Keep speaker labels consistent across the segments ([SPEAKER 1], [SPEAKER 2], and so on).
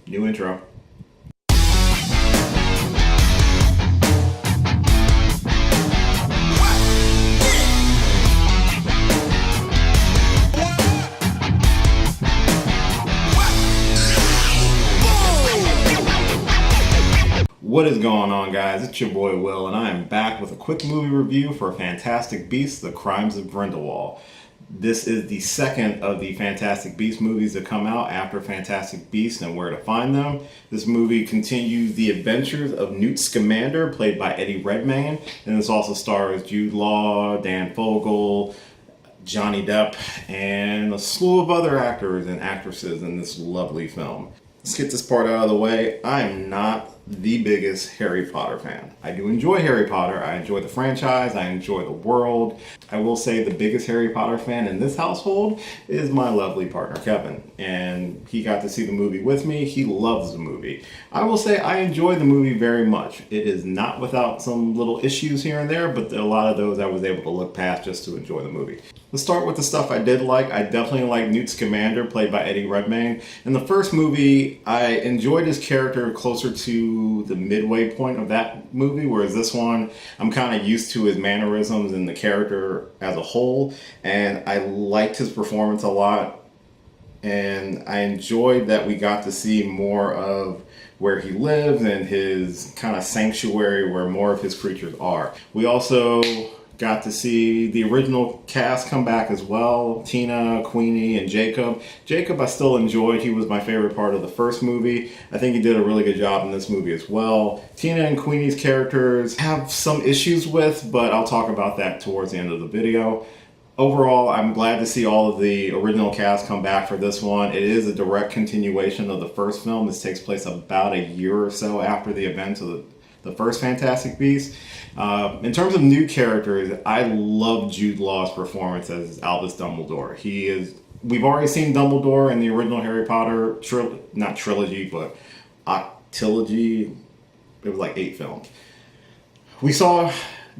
[SPEAKER 1] New intro. What is going on, guys? It's your boy Will, and I am back with a quick movie review for Fantastic Beasts: The Crimes of Grindelwald. This is the second of the Fantastic Beasts movies that come out after Fantastic Beasts and Where to Find Them. This movie continues the adventures of Newt Scamander, played by Eddie Redmayne, and this also stars Jude Law, Dan Fogel, Johnny Depp, and a slew of other actors and actresses in this lovely film. Let's get this part out of the way. I am not the biggest Harry Potter fan. I do enjoy Harry Potter. I enjoy the franchise. I enjoy the world. I will say the biggest Harry Potter fan in this household is my lovely partner, Kevin. And he got to see the movie with me. He loves the movie. I will say I enjoy the movie very much. It is not without some little issues here and there, but a lot of those I was able to look past just to enjoy the movie. Let's start with the stuff I did like. I definitely like Newt Scamander, played by Eddie Redmayne. In the first movie, I enjoyed his character closer to the midway point of that movie, whereas this one, I'm kind of used to his mannerisms and the character as a whole, and I liked his performance a lot, and I enjoyed that we got to see more of where he lives and his kind of sanctuary where more of his creatures are. We also got to see the original cast come back as well. Tina, Queenie, and Jacob. Jacob I still enjoyed. He was my favorite part of the first movie. I think he did a really good job in this movie as well. Tina and Queenie's characters have some issues with, but I'll talk about that towards the end of the video. Overall, I'm glad to see all of the original cast come back for this one. It is a direct continuation of the first film. This takes place about a year or so after the events of the first Fantastic Beasts. In terms of new characters, I love Jude Law's performance as Albus Dumbledore. We've already seen Dumbledore in the original Harry Potter, not trilogy, but octilogy. It was like 8 films. We saw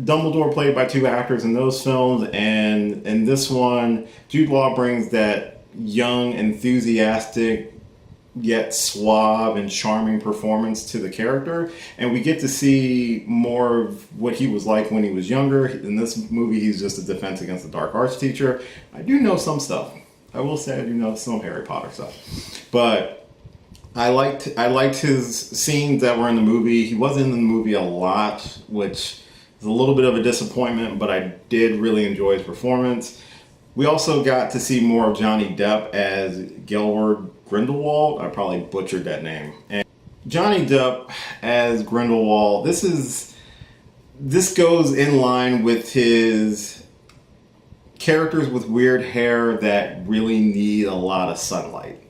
[SPEAKER 1] Dumbledore played by 2 actors in those films, and in this one, Jude Law brings that young, enthusiastic, yet suave and charming performance to the character, and we get to see more of what he was like when he was younger. In this movie, he's just a Defense Against the Dark Arts teacher. I do know some stuff. I will say I do know some Harry Potter stuff, but I liked his scenes that were in the movie. He wasn't in the movie a lot, which is a little bit of a disappointment, but I did really enjoy his performance. We also got to see more of Johnny Depp as Gelward Grindelwald. I probably butchered that name. And Johnny Depp as Grindelwald, this goes in line with his characters with weird hair that really need a lot of sunlight.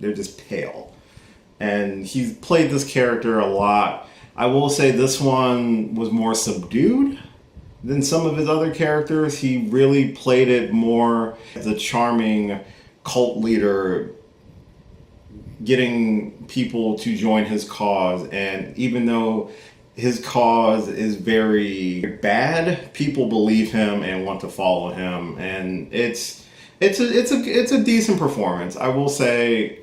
[SPEAKER 1] They're just pale. And he's played this character a lot. I will say this one was more subdued than some of his other characters. He really played it more as a charming cult leader, getting people to join his cause. And even though his cause is very bad, people believe him and want to follow him. And it's a decent performance. I will say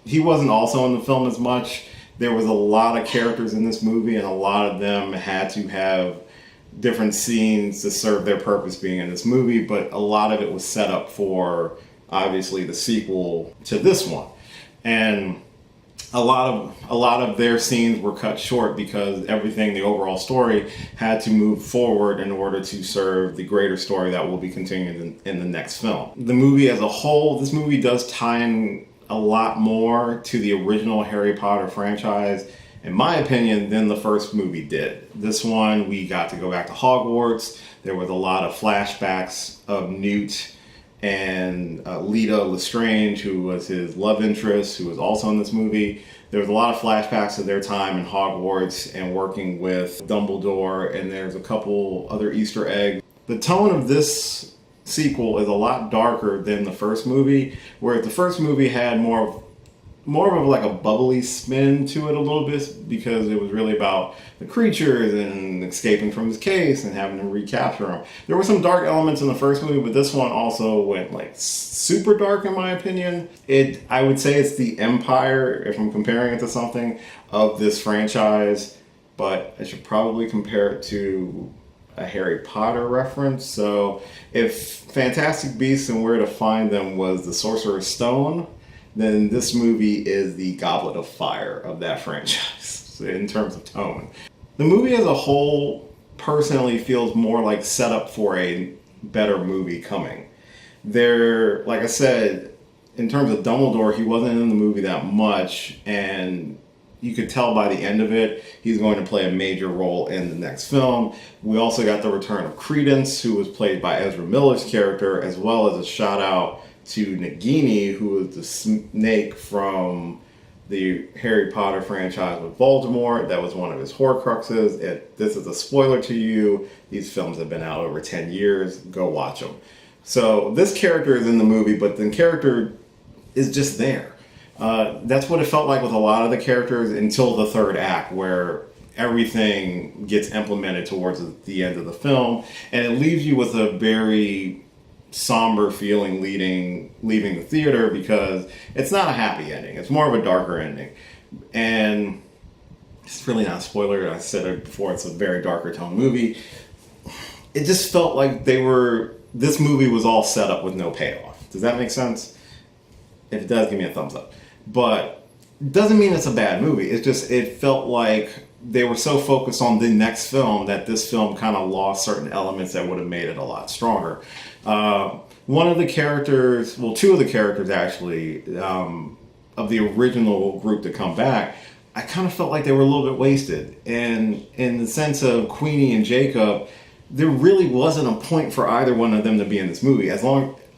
[SPEAKER 1] he wasn't also in the film as much. There was a lot of characters in this movie, and a lot of them had to have different scenes to serve their purpose being in this movie, but a lot of it was set up for, obviously, the sequel to this one. And a lot of their scenes were cut short because the overall story had to move forward in order to serve the greater story that will be continued in the next film. The movie as a whole, this movie does tie in a lot more to the original Harry Potter franchise, in my opinion, than the first movie did. This one, we got to go back to Hogwarts. There was a lot of flashbacks of Newt and Lita Lestrange, who was his love interest, who was also in this movie. There was a lot of flashbacks of their time in Hogwarts and working with Dumbledore, and there's a couple other Easter eggs. The tone of this sequel is a lot darker than the first movie, where the first movie had more more of like a bubbly spin to it a little bit, because it was really about the creatures and escaping from his case and having to recapture him. There were some dark elements in the first movie, but this one also went like super dark in my opinion. I would say it's the Empire, if I'm comparing it to something, of this franchise, but I should probably compare it to a Harry Potter reference. So if Fantastic Beasts and Where to Find Them was the Sorcerer's Stone, then this movie is the Goblet of Fire of that franchise in terms of tone. The movie as a whole personally feels more like setup for a better movie coming. Like I said, in terms of Dumbledore, he wasn't in the movie that much, and you could tell by the end of it, he's going to play a major role in the next film. We also got the return of Credence, who was played by Ezra Miller's character, as well as a shout out to Nagini, who was the snake from the Harry Potter franchise with Voldemort. That was one of his Horcruxes. This is a spoiler to you. These films have been out over 10 years. Go watch them. So this character is in the movie, but the character is just there. That's what it felt like with a lot of the characters until the third act, where everything gets implemented towards the end of the film, and it leaves you with a very somber feeling leaving the theater, because it's not a happy ending. It's more of a darker ending. And it's really not a spoiler. I said it before, it's a very darker tone movie. It just felt like this movie was all set up with no payoff. Does that make sense? If it does, give me a thumbs up. But it doesn't mean it's a bad movie. It's just, it felt like they were so focused on the next film that this film kind of lost certain elements that would have made it a lot stronger. One of the characters, well, two of the characters actually, of the original group to come back, I kind of felt like they were a little bit wasted. And in the sense of Queenie and Jacob, there really wasn't a point for either one of them to be in this movie.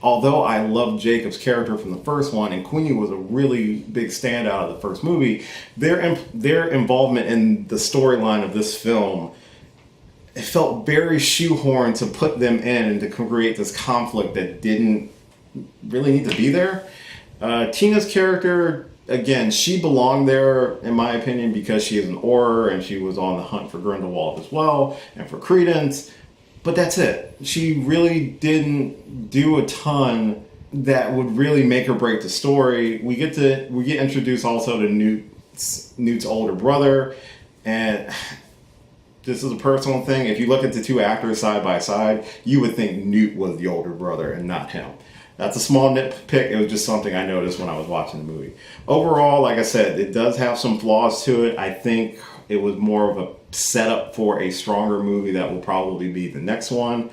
[SPEAKER 1] Although I loved Jacob's character from the first one, and Queenie was a really big standout of the first movie, their involvement in the storyline of this film, it felt very shoehorned to put them in and to create this conflict that didn't really need to be there. Tina's character, again, she belonged there, in my opinion, because she is an Auror and she was on the hunt for Grindelwald as well, and for Credence. But that's it. She really didn't do a ton that would really make or break the story. We get introduced also to Newt's older brother, and this is a personal thing. If you look at the two actors side by side, you would think Newt was the older brother and not him. That's a small nitpick. It was just something I noticed when I was watching the movie. Overall, like I said, it does have some flaws to it. I think it was more of a setup for a stronger movie that will probably be the next one.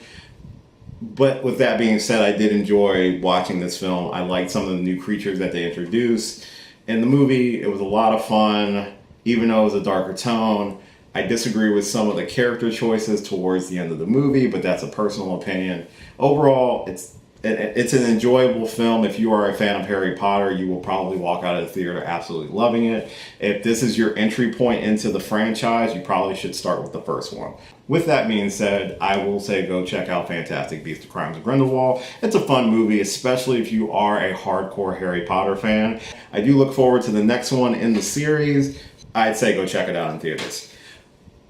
[SPEAKER 1] But with that being said, I did enjoy watching this film. I liked some of the new creatures that they introduced in the movie. It was a lot of fun, even though it was a darker tone. I disagree with some of the character choices towards the end of the movie, but that's a personal opinion. Overall, it's an enjoyable film. If you are a fan of Harry Potter, you will probably walk out of the theater absolutely loving it. If this is your entry point into the franchise, you probably should start with the first one. With that being said, I will say go check out Fantastic Beasts Crimes of Grindelwald. It's a fun movie, especially if you are a hardcore Harry Potter fan. I do look forward to the next one in the series. I'd say go check it out in theaters.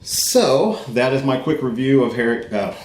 [SPEAKER 1] So, that is my quick review of Harry... that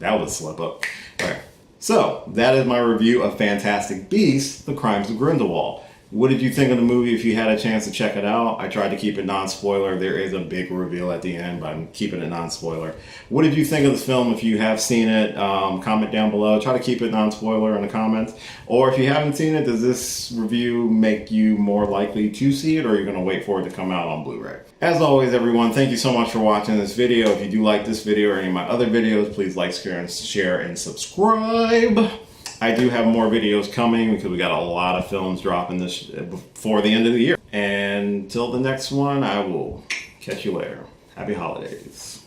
[SPEAKER 1] was a slip up. All right. So, that is my review of Fantastic Beasts, The Crimes of Grindelwald. What did you think of the movie if you had a chance to check it out? I tried to keep it non-spoiler. There is a big reveal at the end, but I'm keeping it non-spoiler. What did you think of this film if you have seen it? Comment down below. Try to keep it non-spoiler in the comments. Or if you haven't seen it, does this review make you more likely to see it, or are you going to wait for it to come out on Blu-ray? As always, everyone, thank you so much for watching this video. If you do like this video or any of my other videos, please like, share, and subscribe. I do have more videos coming because we got a lot of films dropping this before the end of the year. And until the next one, I will catch you later. Happy holidays.